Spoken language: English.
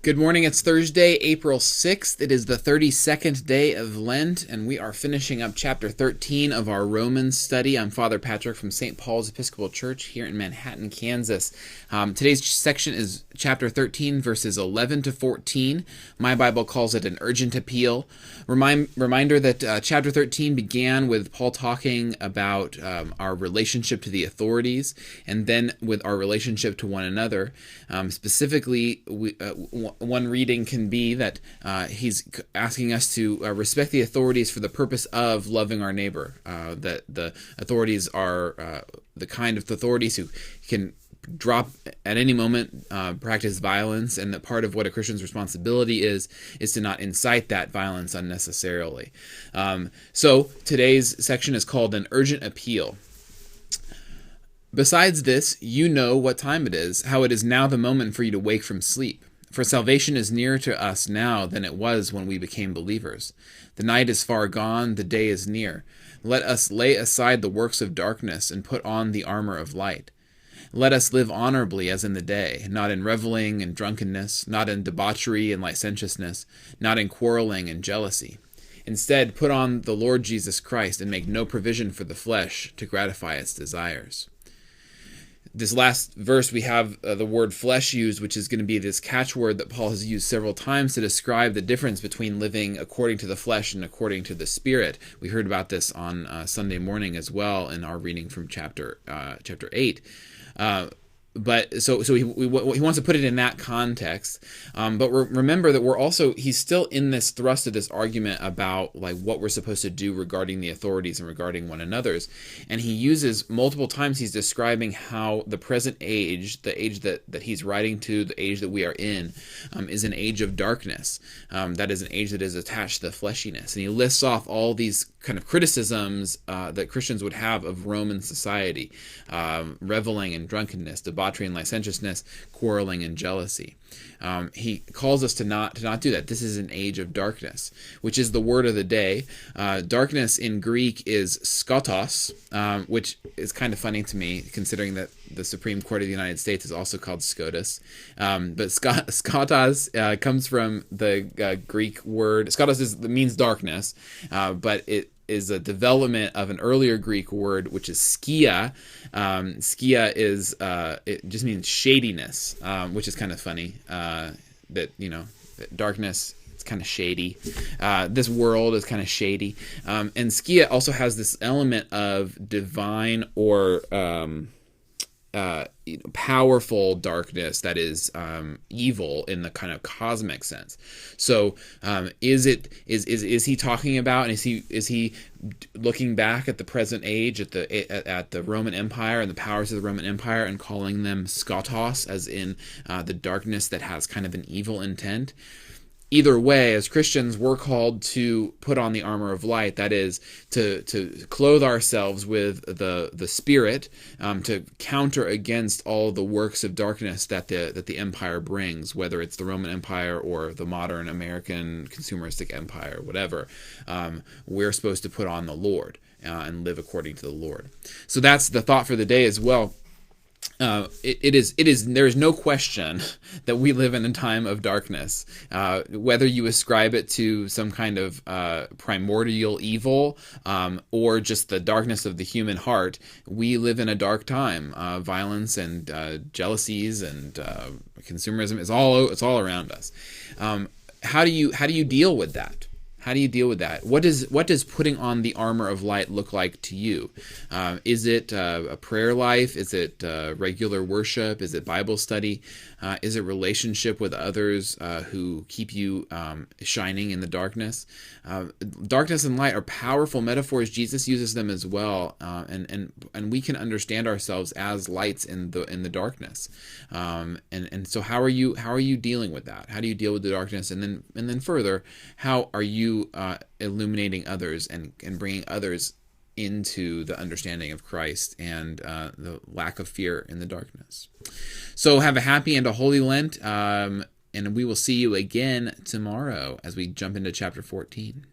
Good morning. It's Thursday, April 6th. It is the 32nd day of Lent, and we are finishing up chapter 13 of our Romans study. I'm Father Patrick from St. Paul's Episcopal Church here in Manhattan, Kansas. Today's section is chapter 13, verses 11 to 14. My Bible calls it an urgent appeal. Reminder that chapter 13 began with Paul talking about our relationship to the authorities, and then with our relationship to one another. Specifically, one reading can be that he's asking us to respect the authorities for the purpose of loving our neighbor. That the authorities are the kind of authorities who can drop at any moment, practice violence, and that part of what a Christian's responsibility is to not incite that violence unnecessarily. So today's section is called an urgent appeal. Besides this, you know what time it is, how it is now the moment for you to wake from sleep. For salvation is nearer to us now than it was when we became believers. The night is far gone, the day is near. Let us lay aside the works of darkness and put on the armor of light. Let us live honorably as in the day, not in reveling and drunkenness, not in debauchery and licentiousness, not in quarreling and jealousy. Instead, put on the Lord Jesus Christ and make no provision for the flesh to gratify its desires. This last verse, we have the word flesh used, which is going to be this catchword that Paul has used several times to describe the difference between living according to the flesh and according to the Spirit. We heard about this on Sunday morning as well in our reading from chapter 8. But so he wants to put it in that context. But remember that he's still in this thrust of this argument about like what we're supposed to do regarding the authorities and regarding one another's. And he uses multiple times, he's describing how the present age, the age that he's writing to, the age that we are in, is an age of darkness. That is an age that is attached to the fleshiness. And he lists off all these kind of criticisms that Christians would have of Roman society, reveling and drunkenness, debauchery and licentiousness, quarreling and jealousy. He calls us to not do that. This is an age of darkness, which is the word of the day. Darkness in Greek is skotos, which is kind of funny to me, considering that the Supreme Court of the United States is also called SCOTUS. But skotos comes from the Greek word. Skotos means darkness, but it is a development of an earlier Greek word, which is skia. Skia is it just means shadiness, which is kind of funny. That darkness. It's kind of shady. This world is kind of shady, and skia also has this element of divine or powerful darkness that is evil in the kind of cosmic sense. So is he talking about, and is he looking back at the present age at the Roman Empire and the powers of the Roman Empire and calling them skotos, as in the darkness that has kind of an evil intent? Either way, as Christians, we're called to put on the armor of light. That is, to clothe ourselves with the Spirit, to counter against all the works of darkness that the empire brings, whether it's the Roman Empire or the modern American consumeristic empire, whatever. We're supposed to put on the Lord and live according to the Lord. So that's the thought for the day as well. There is no question that we live in a time of darkness, whether you ascribe it to some kind of primordial evil or just the darkness of the human heart. We live in a dark time. Violence and jealousies and consumerism is all around us. How do you deal with that? How do you deal with that? What does putting on the armor of light look like to you? Is it a prayer life? Is it regular worship? Is it Bible study? Is it relationship with others who keep you shining in the darkness? Darkness and light are powerful metaphors. Jesus uses them as well, and we can understand ourselves as lights in the darkness. And so how are you dealing with that? How do you deal with the darkness? And then further, how are you illuminating others and bringing others into the understanding of Christ and the lack of fear in the darkness? So have a happy and a holy Lent, and we will see you again tomorrow as we jump into chapter 14.